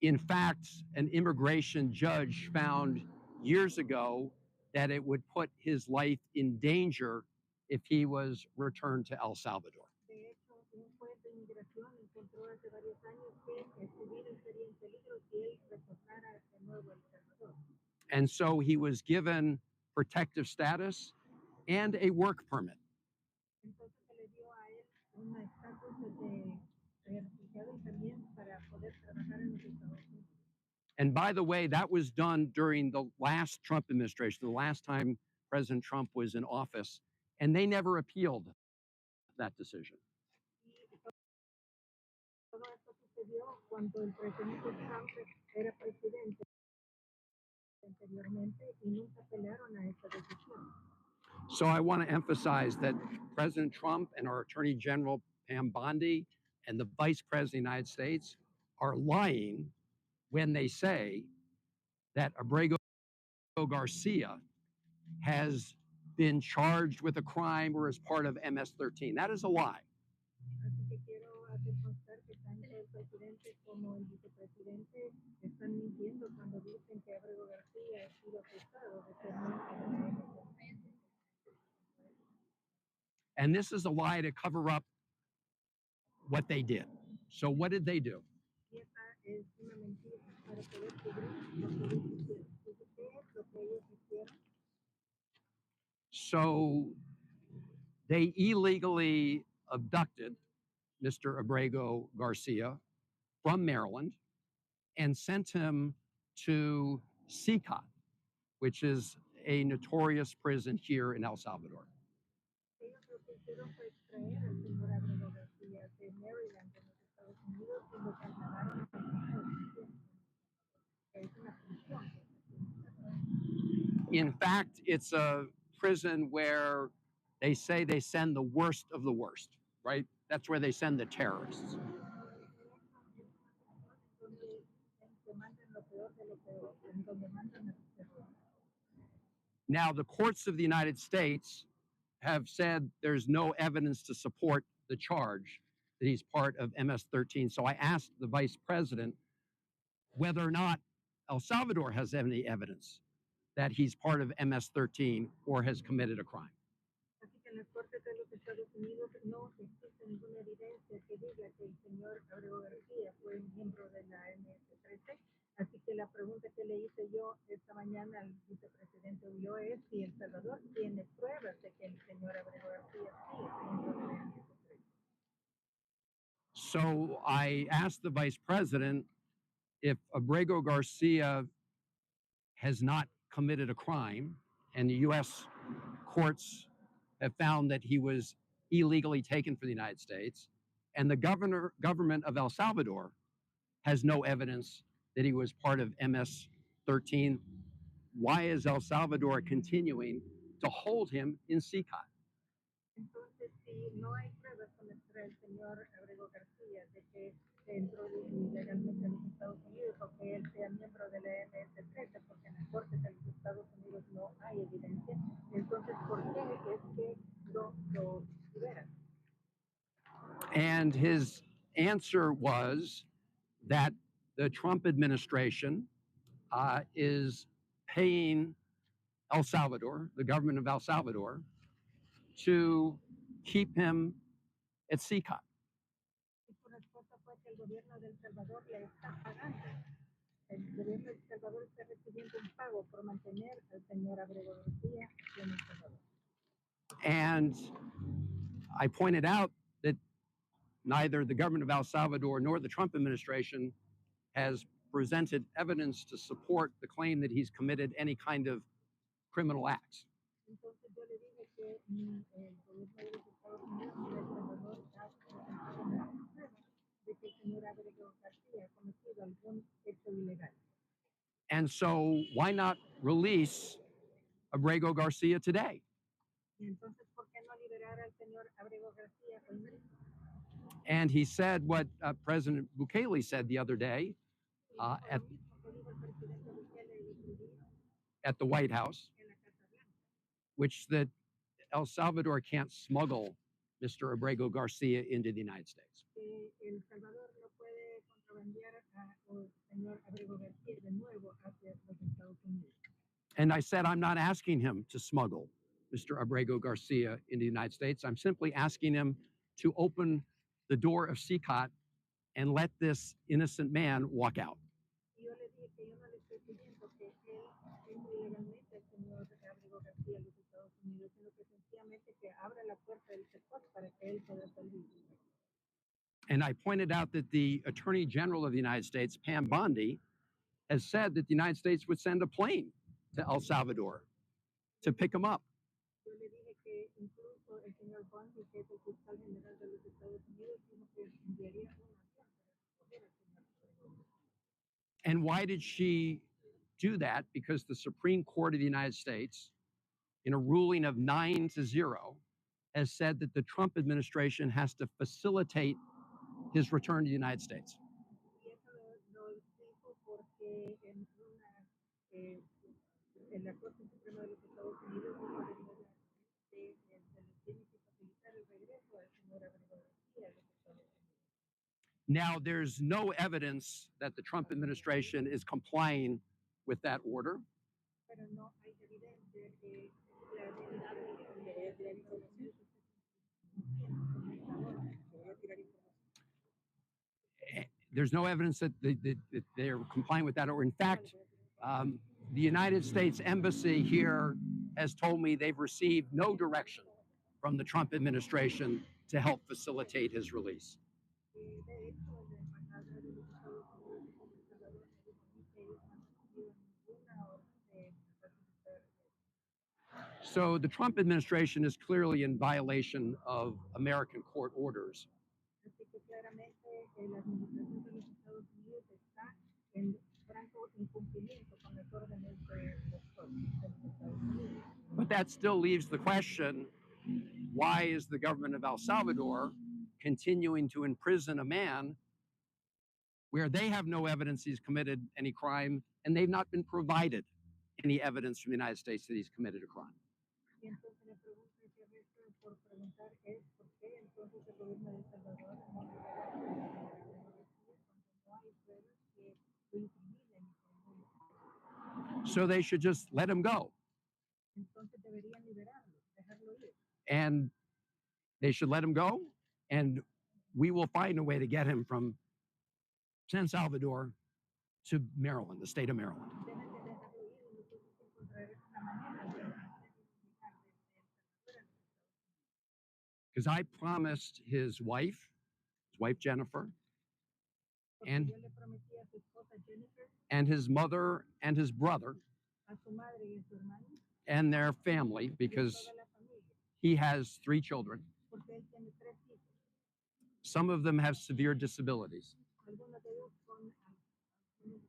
In fact, an immigration judge found years ago that it would put his life in danger if he was returned to El Salvador. And so he was given protective status and a work permit. And by the way, that was done during the last Trump administration, the last time President Trump was in office, and they never appealed that decision. So I want to emphasize that President Trump and our Attorney General Pam Bondi and the Vice President of the United States are lying when they say that Abrego Garcia has been charged with a crime or is part of MS-13. That is a lie. And this is a lie to cover up what they did. So what did they do? So they illegally abducted Mr. Abrego Garcia from Maryland and sent him to CICOT, which is a notorious prison here in El Salvador. In fact, it's a prison where they say they send the worst of the worst, right? That's where they send the terrorists. Now, the courts of the United States have said there's no evidence to support the charge that he's part of MS-13. So I asked the vice president whether or not El Salvador has any evidence that he's part of MS-13 or has committed a crime. Así que la pregunta que le hice yo esta mañana al vicepresidente Ulloa es si El Salvador tiene pruebas de que el señor Abrego García sí es miembro de la MS-13. So I asked the vice president if Abrego Garcia has not committed a crime, and the U.S. courts have found that he was illegally taken from the United States, and the government of El Salvador has no evidence that he was part of MS-13. Why is El Salvador continuing to hold him in CICOT? Entonces, si no hay pruebas contra el señor Abrego García de que entró ilegalmente a los Estados Unidos o que él sea miembro de la MS-13, porque en las cortes de los Estados Unidos no hay evidencia, entonces, ¿por qué es que lo liberan? And his answer was that the Trump administration is paying El Salvador, the government of El Salvador, to keep him at CICOT. And I pointed out that neither the government of El Salvador nor the Trump administration has presented evidence to support the claim that he's committed any kind of criminal acts. And so why not release Abrego Garcia today? And he said what President Bukele said the other day at the White House, which that El Salvador can't smuggle Mr. Abrego Garcia into the United States. El Salvador no puede contrabandear al señor Abrego García de nuevo hacia los Estados Unidos. And I said, I'm not asking him to smuggle Mr. Abrego Garcia into the United States. I'm simply asking him to open the door of CCOT and let this innocent man walk out. Y yo le dije que yo no le estoy pidiendo que él entre ilegalmente al señor Abrego García a los Estados Unidos, sino que sencillamente que abra la puerta del CEPOC para que él pueda salir. And I pointed out that the Attorney General of the United States, Pam Bondi, has said that the United States would send a plane to El Salvador to pick him up. Yo le dije que incluso el señor Bondi, que es el fiscal general de los Estados Unidos, dijo que enviaría un avión para recoger al señor Abrego. And why did she do that? Because the Supreme Court of the United States, in a ruling of 9-0, has said that the Trump administration has to facilitate his return to the United States. Y eso lo dijo porque en una, en la Corte Suprema de los Estados Unidos dijo que se les tiene que facilitar el regreso al señor Abrego García a los Estados Unidos. Now, there's no evidence that the Trump administration is complying with that order. Pero no hay evidencia que la administración de Estados Unidos There's no evidence that they're complying with that order. In fact, the United States Embassy here has told me they've received no direction from the Trump administration to help facilitate his release. So the Trump administration is clearly in violation of American court orders. Así que claramente la administración de los Estados Unidos está en franco incumplimiento con las órdenes de los Estados Unidos. But that still leaves the question, why is the government of El Salvador continuing to imprison a man where they have no evidence he's committed any crime and they've not been provided any evidence from the United States that he's committed a crime? Y entonces la pregunta que resta por preguntar es por qué entonces el gobierno de El Salvador no libera a la cuando no hay pruebas que lo incriminen. So they should just let him go. Entonces deberían liberarlo, dejarlo ir. And they should let him go, and we will find a way to get him from San Salvador to Maryland, the state of Maryland. Deben de dejarlo ir y nosotros encontraremos una manera de Because I promised his wife Jennifer, and yo le prometí a su esposa Jennifer, and his mother and his brother a su madre y a su hermano, and their family, y a because toda la familia, he has 3 children. porque él tiene 3 hijos. Some of them have severe disabilities. Algunos de ellos con algunos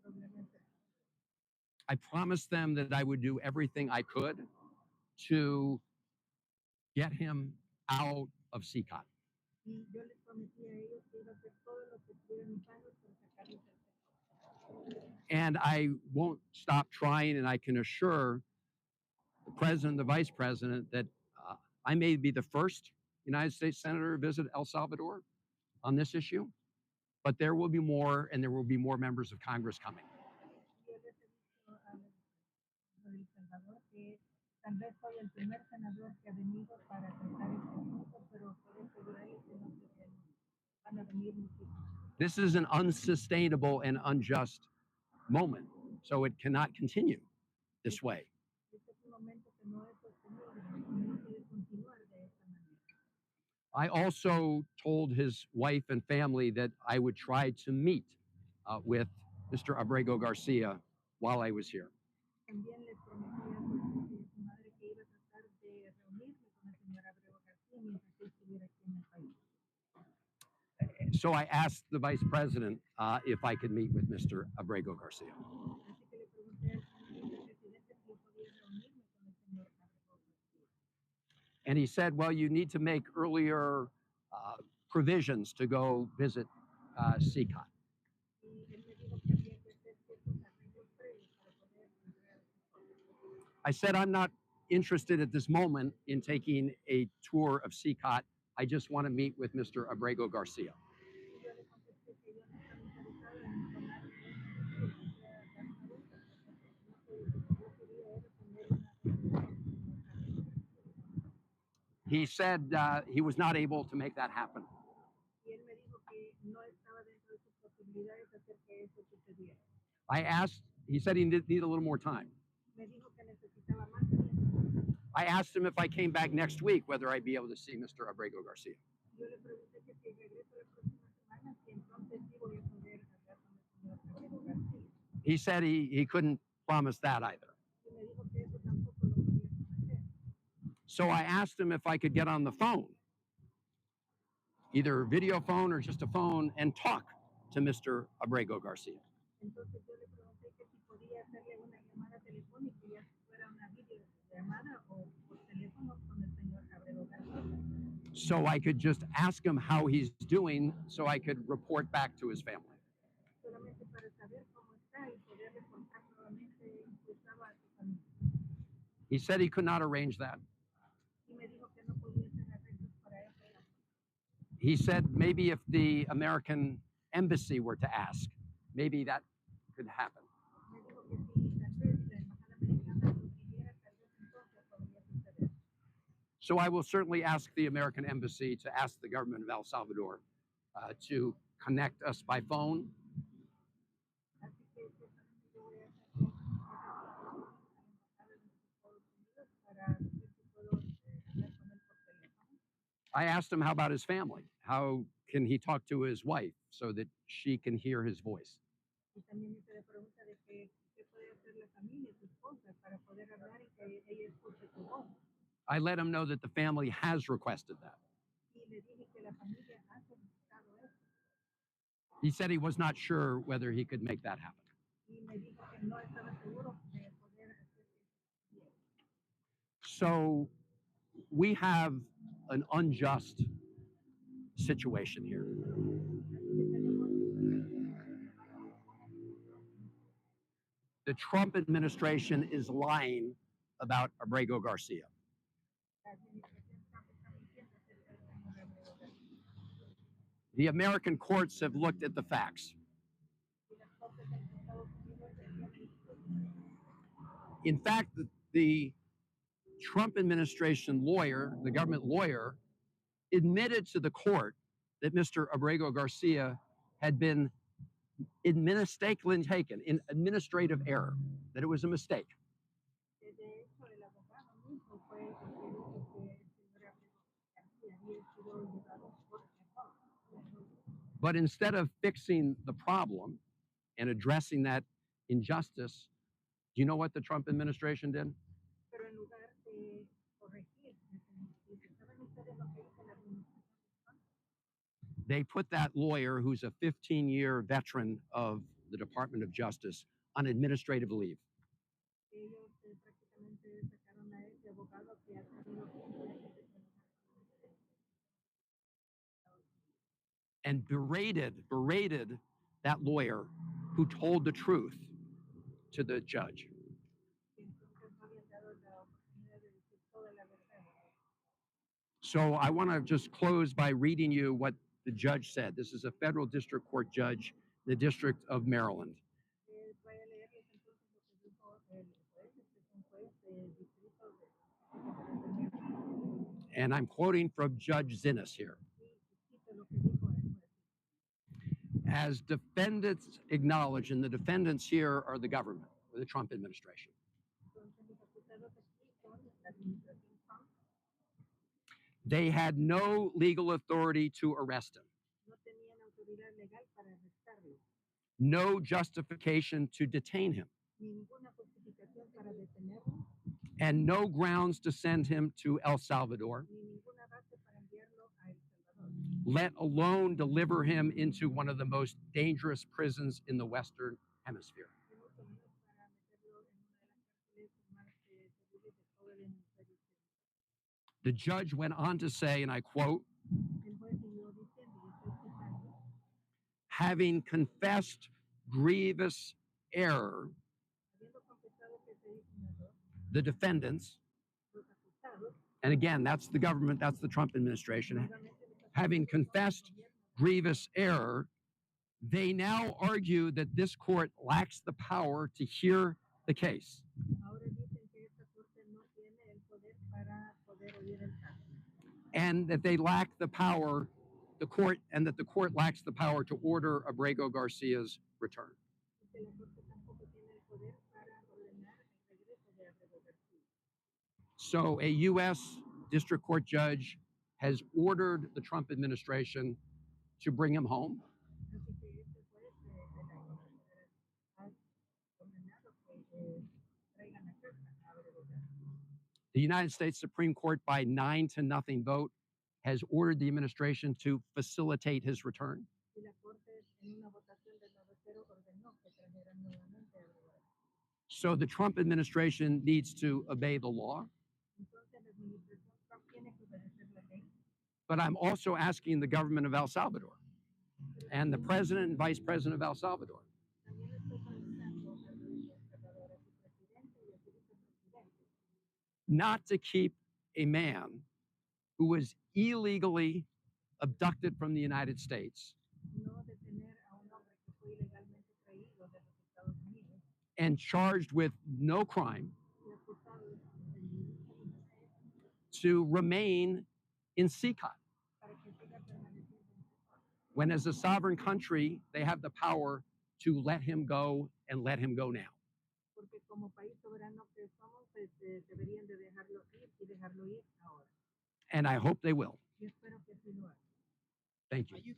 problemas. I promised them that I would do everything I could to get him out of CCOT. Y yo les prometí a ellos que iba a hacer todo lo que estuviera en mis manos para sacarlos del sector. And I won't stop trying, and I can assure the president, the vice president, that I may be the first United States senator to visit El Salvador on this issue, but there will be more, and there will be more members of Congress coming. Yo les he dicho a El Salvador que tal vez soy el primer senador que ha venido para tratar este asunto, pero puedo asegurarles que no se van a venir muchísimos. This is an unsustainable and unjust moment, so it cannot continue this way. Este es un momento que no es sostenible y no puede continuar de esta manera. I also told his wife and family that I would try to meet with Mr. Abrego Garcia while I was here. También les prometí a su esposa y a su madre que iba a tratar de reunirme con el señor Abrego García mientras él estuviera aquí en el país. So I asked the vice president if I could meet with Mr. Abrego Garcia. Así que le pregunté al vicepresidente si yo podía reunirme con el señor Abrego García. And he said, well, you need to make earlier provisions to go visit CCOT. Y él me dijo que había que hacer ciertos arreglos previos para poder entrar a su I said, I'm not interested at this moment in taking a tour of CCOT I just want to meet with Mr. Abrego Garcia. Y yo le contesté que yo no estaba interesado en tomar un que quisiera dar una vuelta, sino que yo quería era tener una reunión con el señor Abrego García. He said he was not able to make that happen. Y él me dijo que no estaba dentro de sus posibilidades hacer que eso sucediera. I asked, he said he need a little more time. Me dijo que necesitaba más tiempo. I asked him if I came back next week, whether I'd be able to see Mr. Abrego Garcia. Yo le pregunté que si regreso la próxima semana, si entonces sí voy a poder hablar con el señor Abrego García. He said he couldn't promise that either. Y me dijo que eso tampoco lo podía prometer. So I asked him if I could get on the phone, either video phone or just a phone, and talk to Mr. Abrego Garcia. Entonces yo le pregunté que si podía hacerle una llamada telefónica, ya fuera una videollamada o por teléfono con el señor Abrego García. So I could just ask him how he's doing so I could report back to his family. Solamente para saber cómo está y poder reportar nuevamente su estado a su familia. He said he could not arrange that. Y me dijo que no podía hacer arreglos para eso. He said maybe if the American embassy were to ask, maybe that could happen. Me dijo que si tal vez la embajada americana lo pidiera, tal vez entonces podría suceder. So I will certainly ask the American embassy to ask the government of El Salvador to connect us by phone. Así que ciertamente yo voy a hacer esa petición a la embajada de los Estados Unidos para ver si puedo hablar con él por teléfono. I asked him how about his family? How can he talk to his wife so that she can hear his voice? Y también hice la pregunta de que qué puede hacer la familia, su esposa, para poder hablar y que ella escuche su voz. I let him know that the family has requested that. Y le dije que la familia ha solicitado eso. He said he was not sure whether he could make that happen. Y me dijo que no estaba seguro de poder hacer que eso sucediera. So we have an unjust situation here. Así que tenemos The Trump administration is lying about Abrego Garcia. la administración Trump está mintiendo acerca del señor Abrego García. The American courts have looked at the facts. Y las cortes en los Estados Unidos han visto. In fact, the Trump administration lawyer, the government lawyer, admitted to the court that Mr. Abrego Garcia had been mistakenly taken in administrative error, that it was a mistake. De hecho, el abogado mismo fue el que dijo que el señor Abrego García había sido llevado por error. But instead of fixing the problem and addressing that injustice, do you know what the Trump administration did? Pero en lugar de corregir esa injusticia, ¿saben ustedes lo que hizo la administración de Trump? They put that lawyer, who's a 15-year veteran of the Department of Justice, on administrative leave. Ellos prácticamente sacaron a ese abogado que ha tenido 15 años de trabajar con el And berated that lawyer who told the truth to the judge. que entonces no habían dado la oportunidad de decir toda la verdad. So I want to just close by reading you what the judge said. This is a federal district court judge in the District of Maryland. Voy a leerles entonces lo que dijo el juez, este es un juez del distrito de Maryland. And I'm quoting from Judge Zinnes here. Y cito lo que dijo el juez. As defendants acknowledge, and the defendants here are the government, or the Trump administration. Entonces los acusados aquí son la administración Trump. They had no legal authority to arrest him, No tenían autoridad legal para arrestarlo, no justification to detain him, ninguna justificación para detenerlo, and no grounds to send him to El Salvador, ni ninguna base para enviarlo a El Salvador, let alone deliver him into one of the most dangerous prisons in the Western Hemisphere. y mucho menos para meterlo en una de las cárceles más terribles de todo el hemisferio occidental. The judge went on to say, and I quote, El juez siguió diciendo, y estoy citando, having confessed grievous error, habiendo confesado que se hizo un error, the defendants, los acusados And again, that's the government, that's the Trump administration. Nuevamente le está Having pasando al confessed gobierno. grievous error, they now argue that this court lacks the power to hear the case. Ahora dicen que esta corte no tiene el poder para poder oír el caso. And that they lack the power, and that the court lacks the power to order Abrego Garcia's return. Y que la corte tampoco tiene el poder para ordenar el regreso de Abrego García. So a U.S. District Court judge has ordered the Trump administration to bring him home. Así que este juez de la Corte Federal ha ordenado que traigan a casa a Abrego García. The United States Supreme Court, by 9-0 vote, has ordered the administration to facilitate his return. Y la Corte, en una votación de 9-0, ordenó que trajeran nuevamente a Abrego García. So the Trump administration needs to obey the law. Entonces, la administración Trump tiene que obedecer la ley. But I'm also asking the government of El Salvador and the president and vice president of El Salvador También estoy solicitando al Salvador, a su presidente y a su vicepresidente, not to keep a man who was illegally abducted from the United States no detener a un hombre que fue ilegalmente traído de los Estados Unidos and charged with no crime y acusado de ningún crimen to remain in CICOT, para que siga permaneciendo en su país. when as a sovereign country, they have the power to let him go and let him go now. Porque como país soberano que somos, pues, deberían de dejarlo ir y dejarlo ir ahora. And I hope they will. Y espero que así lo hagan. Thank you.